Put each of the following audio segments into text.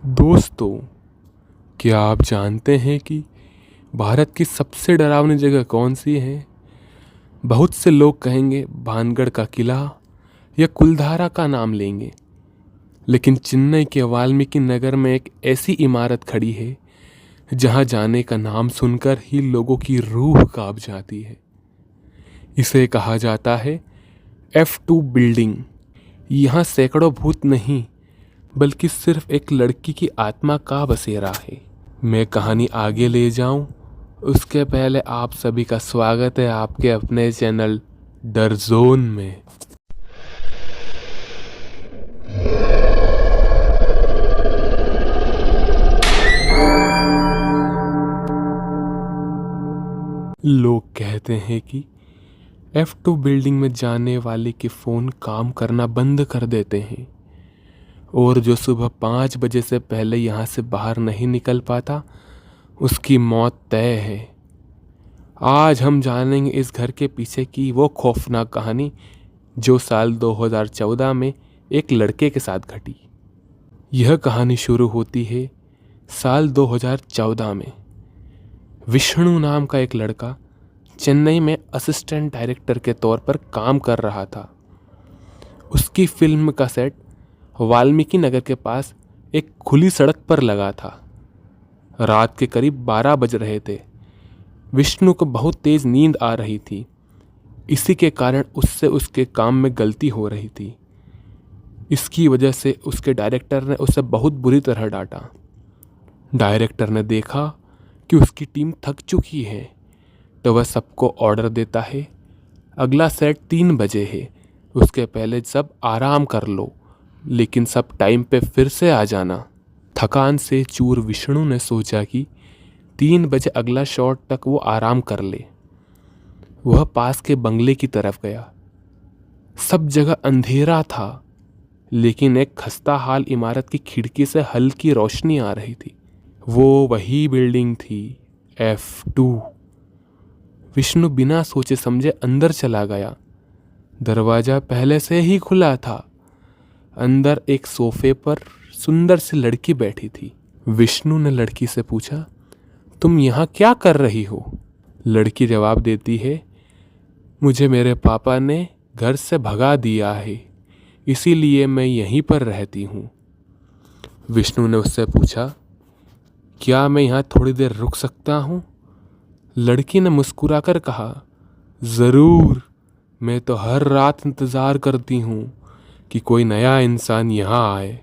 दोस्तों, क्या आप जानते हैं कि भारत की सबसे डरावनी जगह कौन सी है? बहुत से लोग कहेंगे भानगढ़ का किला या कुलधारा का नाम लेंगे, लेकिन चेन्नई के वाल्मीकि नगर में एक ऐसी इमारत खड़ी है जहां जाने का नाम सुनकर ही लोगों की रूह कांप जाती है। इसे कहा जाता है F2 बिल्डिंग। यहाँ सैकड़ों भूत नहीं, बल्कि सिर्फ एक लड़की की आत्मा का बसेरा है। मैं कहानी आगे ले जाऊं उसके पहले आप सभी का स्वागत है आपके अपने चैनल डर जोन में। लोग कहते हैं कि F2 बिल्डिंग में जाने वाले के फ़ोन काम करना बंद कर देते हैं और जो सुबह 5 बजे से पहले यहाँ से बाहर नहीं निकल पाता उसकी मौत तय है। आज हम जानेंगे इस घर के पीछे की वो खौफनाक कहानी जो साल 2014 में एक लड़के के साथ घटी। यह कहानी शुरू होती है साल 2014 में। विष्णु नाम का एक लड़का चेन्नई में असिस्टेंट डायरेक्टर के तौर पर काम कर रहा था। उसकी फिल्म का सेट वाल्मीकि नगर के पास एक खुली सड़क पर लगा था। रात के करीब 12 बज रहे थे। विष्णु को बहुत तेज नींद आ रही थी। इसी के कारण उससे उसके काम में गलती हो रही थी। इसकी वजह से उसके डायरेक्टर ने उसे बहुत बुरी तरह डांटा। डायरेक्टर ने देखा कि उसकी टीम थक चुकी है तो वह सबको ऑर्डर देता है, अगला सेट 3 बजे है, उसके पहले सब आराम कर लो, लेकिन सब टाइम पे फिर से आ जाना। थकान से चूर विष्णु ने सोचा कि 3 बजे अगला शॉट तक वो आराम कर ले। वह पास के बंगले की तरफ गया। सब जगह अंधेरा था, लेकिन एक खस्ता हाल इमारत की खिड़की से हल्की रोशनी आ रही थी। वो वही बिल्डिंग थी, F2। विष्णु बिना सोचे समझे अंदर चला गया। दरवाजा पहले से ही खुला था। अंदर एक सोफे पर सुंदर सी लड़की बैठी थी। विष्णु ने लड़की से पूछा, तुम यहाँ क्या कर रही हो? लड़की जवाब देती है, मुझे मेरे पापा ने घर से भगा दिया है, इसीलिए मैं यहीं पर रहती हूँ। विष्णु ने उससे पूछा, क्या मैं यहाँ थोड़ी देर रुक सकता हूँ? लड़की ने मुस्कुराकर कहा, ज़रूर, मैं तो हर रात इंतज़ार करती हूँ कि कोई नया इंसान यहाँ आए।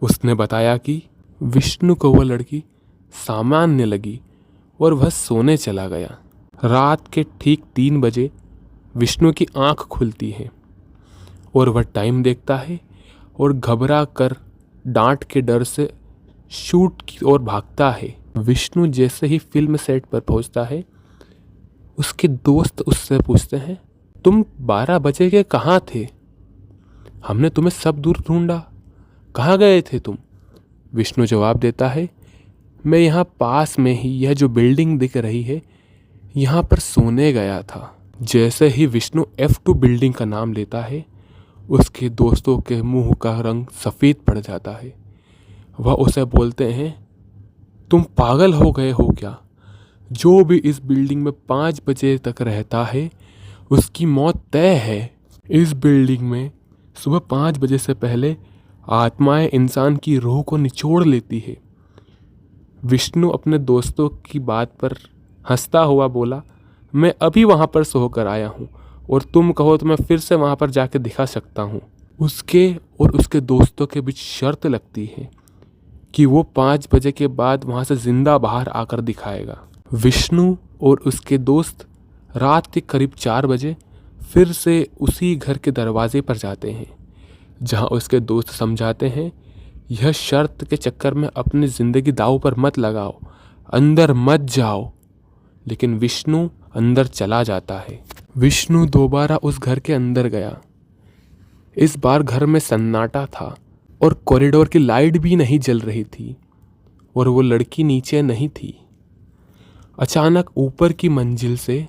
उसने बताया कि विष्णु को वह लड़की सामान्य लगी और वह सोने चला गया। रात के ठीक 3 बजे विष्णु की आंख खुलती है और वह टाइम देखता है और घबरा कर डांट के डर से शूट की ओर भागता है। विष्णु जैसे ही फिल्म सेट पर पहुंचता है, उसके दोस्त उससे पूछते हैं, तुम 12 बजे के कहाँ थे? हमने तुम्हें सब दूर ढूंढा, कहाँ गए थे तुम? विष्णु जवाब देता है, मैं यहाँ पास में ही यह जो बिल्डिंग दिख रही है यहाँ पर सोने गया था। जैसे ही विष्णु F2 बिल्डिंग का नाम लेता है, उसके दोस्तों के मुंह का रंग सफ़ेद पड़ जाता है। वह उसे बोलते हैं, तुम पागल हो गए हो क्या? जो भी इस बिल्डिंग में 5 बजे तक रहता है उसकी मौत तय है। इस बिल्डिंग में सुबह 5 बजे से पहले आत्माएं इंसान की रूह को निचोड़ लेती है। विष्णु अपने दोस्तों की बात पर हंसता हुआ बोला, मैं अभी वहाँ पर सो कर आया हूँ और तुम कहो तो मैं फिर से वहाँ पर जाके दिखा सकता हूँ। उसके और उसके दोस्तों के बीच शर्त लगती है कि वो 5 बजे के बाद वहाँ से जिंदा बाहर आकर दिखाएगा। विष्णु और उसके दोस्त रात के करीब 4 बजे फिर से उसी घर के दरवाजे पर जाते हैं, जहाँ उसके दोस्त समझाते हैं, यह शर्त के चक्कर में अपनी ज़िंदगी दांव पर मत लगाओ, अंदर मत जाओ। लेकिन विष्णु अंदर चला जाता है। विष्णु दोबारा उस घर के अंदर गया। इस बार घर में सन्नाटा था और कॉरिडोर की लाइट भी नहीं जल रही थी और वो लड़की नीचे नहीं थी। अचानक ऊपर की मंजिल से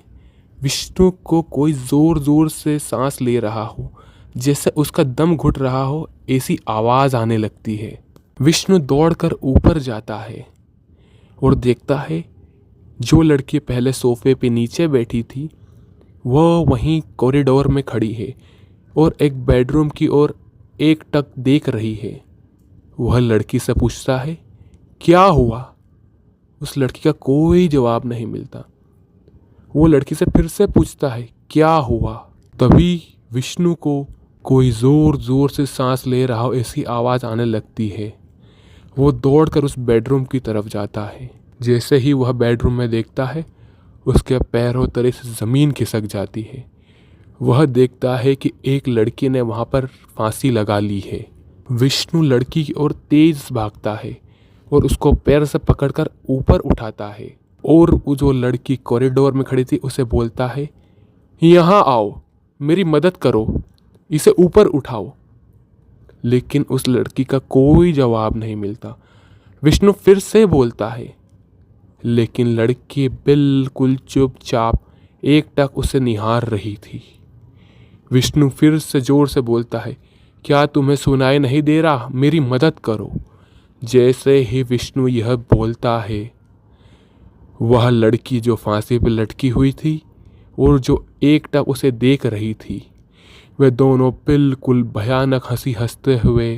विष्णु को कोई ज़ोर ज़ोर से सांस ले रहा हो, जैसे उसका दम घुट रहा हो, ऐसी आवाज़ आने लगती है। विष्णु दौड़कर ऊपर जाता है और देखता है जो लड़की पहले सोफे पे नीचे बैठी थी वह वहीं कॉरिडोर में खड़ी है और एक बेडरूम की ओर एकटक देख रही है। वह लड़की से पूछता है, क्या हुआ? उस लड़की का कोई जवाब नहीं मिलता। वो लड़की से फिर से पूछता है, क्या हुआ? तभी विष्णु को कोई जोर जोर से सांस ले रहा हो ऐसी आवाज़ आने लगती है। वो दौड़कर उस बेडरूम की तरफ जाता है। जैसे ही वह बेडरूम में देखता है उसके पैरों तले से ज़मीन खिसक जाती है। वह देखता है कि एक लड़की ने वहाँ पर फांसी लगा ली है। विष्णु लड़की की ओर तेज भागता है और उसको पैर से पकड़कर ऊपर उठाता है और वो जो लड़की कॉरिडोर में खड़ी थी उसे बोलता है, यहाँ आओ, मेरी मदद करो, इसे ऊपर उठाओ। लेकिन उस लड़की का कोई जवाब नहीं मिलता। विष्णु फिर से बोलता है, लेकिन लड़की बिल्कुल चुपचाप एकटक उसे निहार रही थी। विष्णु फिर से जोर से बोलता है, क्या तुम्हें सुनाई नहीं दे रहा? मेरी मदद करो। जैसे ही विष्णु यह बोलता है वह लड़की जो फांसी पर लटकी हुई थी और जो एकटक उसे देख रही थी वे दोनों बिल्कुल भयानक हंसी हंसते हुए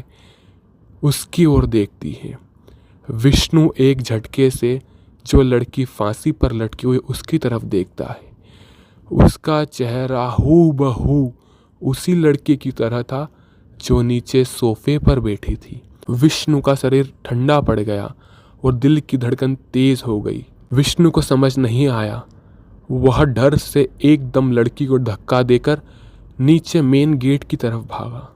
उसकी ओर देखती हैं। विष्णु एक झटके से जो लड़की फांसी पर लटकी हुई उसकी तरफ देखता है। उसका चेहरा हूबहू उसी लड़की की तरह था जो नीचे सोफे पर बैठी थी। विष्णु का शरीर ठंडा पड़ गया और दिल की धड़कन तेज हो गई। विष्णु को समझ नहीं आया। वह डर से एकदम लड़की को धक्का देकर नीचे मेन गेट की तरफ भागा।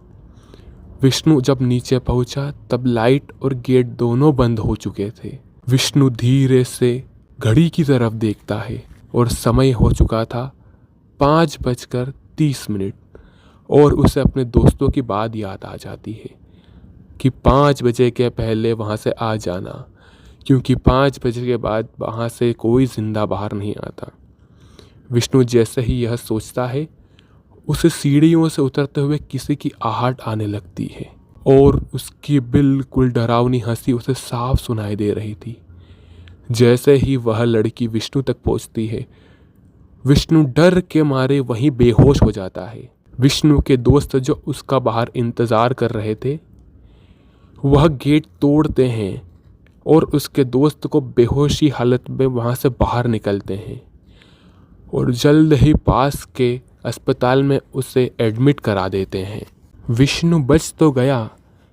विष्णु जब नीचे पहुंचा तब लाइट और गेट दोनों बंद हो चुके थे। विष्णु धीरे से घड़ी की तरफ देखता है और समय हो चुका था 5:30 और उसे अपने दोस्तों की बात याद आ जाती है कि 5 बजे के पहले वहाँ से आ जाना, क्योंकि 5 बजे के बाद वहाँ से कोई जिंदा बाहर नहीं आता। विष्णु जैसे ही यह सोचता है उसे सीढ़ियों से उतरते हुए किसी की आहट आने लगती है और उसकी बिल्कुल डरावनी हंसी उसे साफ सुनाई दे रही थी। जैसे ही वह लड़की विष्णु तक पहुंचती है विष्णु डर के मारे वहीं बेहोश हो जाता है। विष्णु के दोस्त जो उसका बाहर इंतज़ार कर रहे थे वह गेट तोड़ते हैं और उसके दोस्त को बेहोशी हालत में वहाँ से बाहर निकलते हैं और जल्द ही पास के अस्पताल में उसे एडमिट करा देते हैं। विष्णु बच तो गया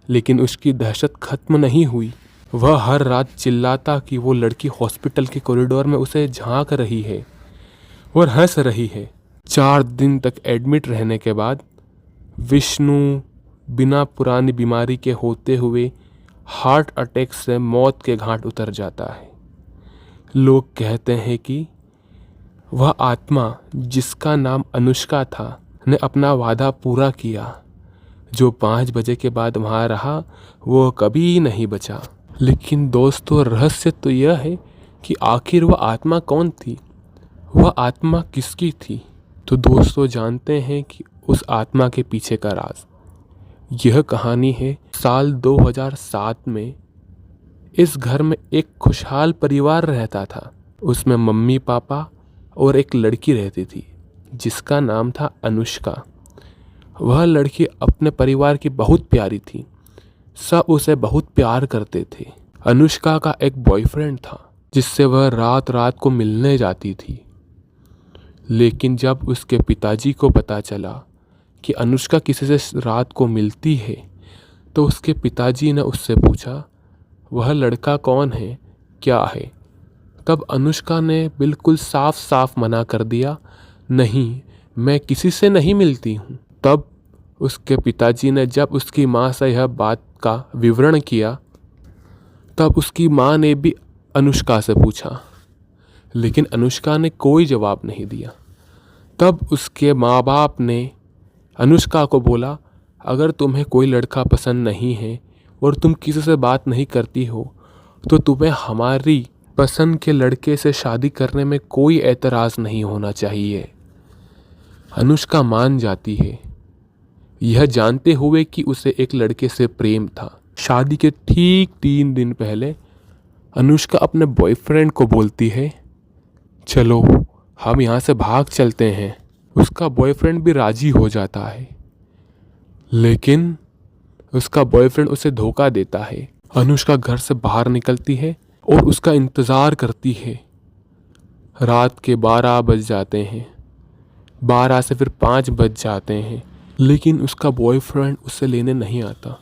लेकिन उसकी दहशत खत्म नहीं हुई। वह हर रात चिल्लाता कि वो लड़की हॉस्पिटल के कॉरिडोर में उसे झांक रही है और हंस रही है। 4 दिन तक एडमिट रहने के बाद विष्णु बिना पुरानी बीमारी के होते हुए हार्ट अटैक से मौत के घाट उतर जाता है। लोग कहते हैं कि वह आत्मा जिसका नाम अनुष्का था ने अपना वादा पूरा किया। जो 5 बजे के बाद वहाँ रहा वो कभी नहीं बचा। लेकिन दोस्तों रहस्य तो यह है कि आखिर वह आत्मा कौन थी, वह आत्मा किसकी थी? तो दोस्तों जानते हैं कि उस आत्मा के पीछे का राज। यह कहानी है साल 2007 में। इस घर में एक खुशहाल परिवार रहता था। उसमें मम्मी पापा और एक लड़की रहती थी जिसका नाम था अनुष्का। वह लड़की अपने परिवार की बहुत प्यारी थी। सब उसे बहुत प्यार करते थे। अनुष्का का एक बॉयफ्रेंड था जिससे वह रात रात को मिलने जाती थी। लेकिन जब उसके पिताजी को पता चला कि अनुष्का किसी से रात को मिलती है तो उसके पिताजी ने उससे पूछा, वह लड़का कौन है, क्या है? तब अनुष्का ने बिल्कुल साफ साफ मना कर दिया, नहीं, मैं किसी से नहीं मिलती हूँ। तब उसके पिताजी ने जब उसकी माँ से यह बात का विवरण किया तब उसकी माँ ने भी अनुष्का से पूछा, लेकिन अनुष्का ने कोई जवाब नहीं दिया। तब उसके माँ बाप ने अनुष्का को बोला, अगर तुम्हें कोई लड़का पसंद नहीं है और तुम किसी से बात नहीं करती हो तो तुम्हें हमारी पसंद के लड़के से शादी करने में कोई एतराज़ नहीं होना चाहिए। अनुष्का मान जाती है, यह जानते हुए कि उसे एक लड़के से प्रेम था। शादी के ठीक 3 दिन पहले अनुष्का अपने बॉयफ्रेंड को बोलती है, चलो हम यहाँ से भाग चलते हैं। उसका बॉयफ्रेंड भी राजी हो जाता है, लेकिन उसका बॉयफ्रेंड उसे धोखा देता है। अनुष्का घर से बाहर निकलती है और उसका इंतज़ार करती है। रात के 12 बज जाते हैं, 12 से फिर 5 बज जाते हैं, लेकिन उसका बॉयफ्रेंड उसे लेने नहीं आता।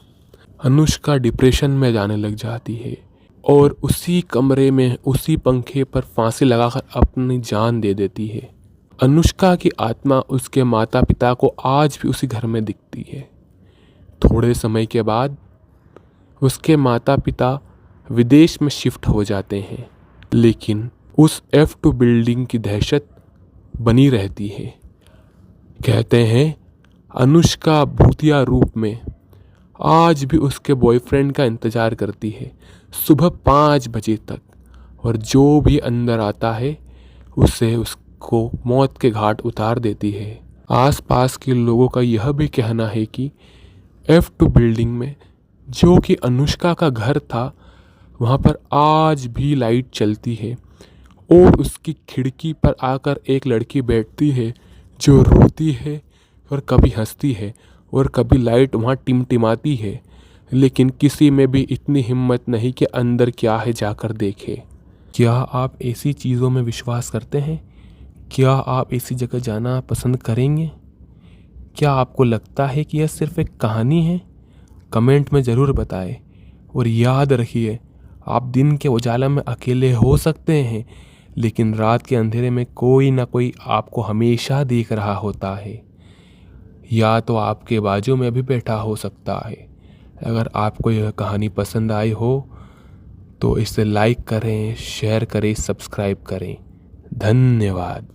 अनुष्का डिप्रेशन में जाने लग जाती है और उसी कमरे में उसी पंखे पर फांसी लगाकर अपनी जान दे देती है। अनुष्का की आत्मा उसके माता पिता को आज भी उसी घर में दिखती है। थोड़े समय के बाद उसके माता पिता विदेश में शिफ्ट हो जाते हैं, लेकिन उस F2 बिल्डिंग की दहशत बनी रहती है। कहते हैं अनुष्का भूतिया रूप में आज भी उसके बॉयफ्रेंड का इंतज़ार करती है सुबह 5 बजे तक, और जो भी अंदर आता है उसे उसको मौत के घाट उतार देती है। आसपास के लोगों का यह भी कहना है कि F2 बिल्डिंग में, जो कि अनुष्का का घर था, वहाँ पर आज भी लाइट चलती है और उसकी खिड़की पर आकर एक लड़की बैठती है जो रोती है और कभी हंसती है और कभी लाइट वहाँ टिमटिमाती है, लेकिन किसी में भी इतनी हिम्मत नहीं कि अंदर क्या है जाकर देखे। क्या आप ऐसी चीज़ों में विश्वास करते हैं? क्या आप ऐसी जगह जाना पसंद करेंगे? क्या आपको लगता है कि यह सिर्फ एक कहानी है? कमेंट में ज़रूर बताएं। और याद रखिए, आप दिन के उजाला में अकेले हो सकते हैं, लेकिन रात के अंधेरे में कोई ना कोई आपको हमेशा देख रहा होता है, या तो आपके बाजू में भी बैठा हो सकता है। अगर आपको यह कहानी पसंद आई हो तो इसे लाइक करें, शेयर करें, सब्सक्राइब करें। धन्यवाद।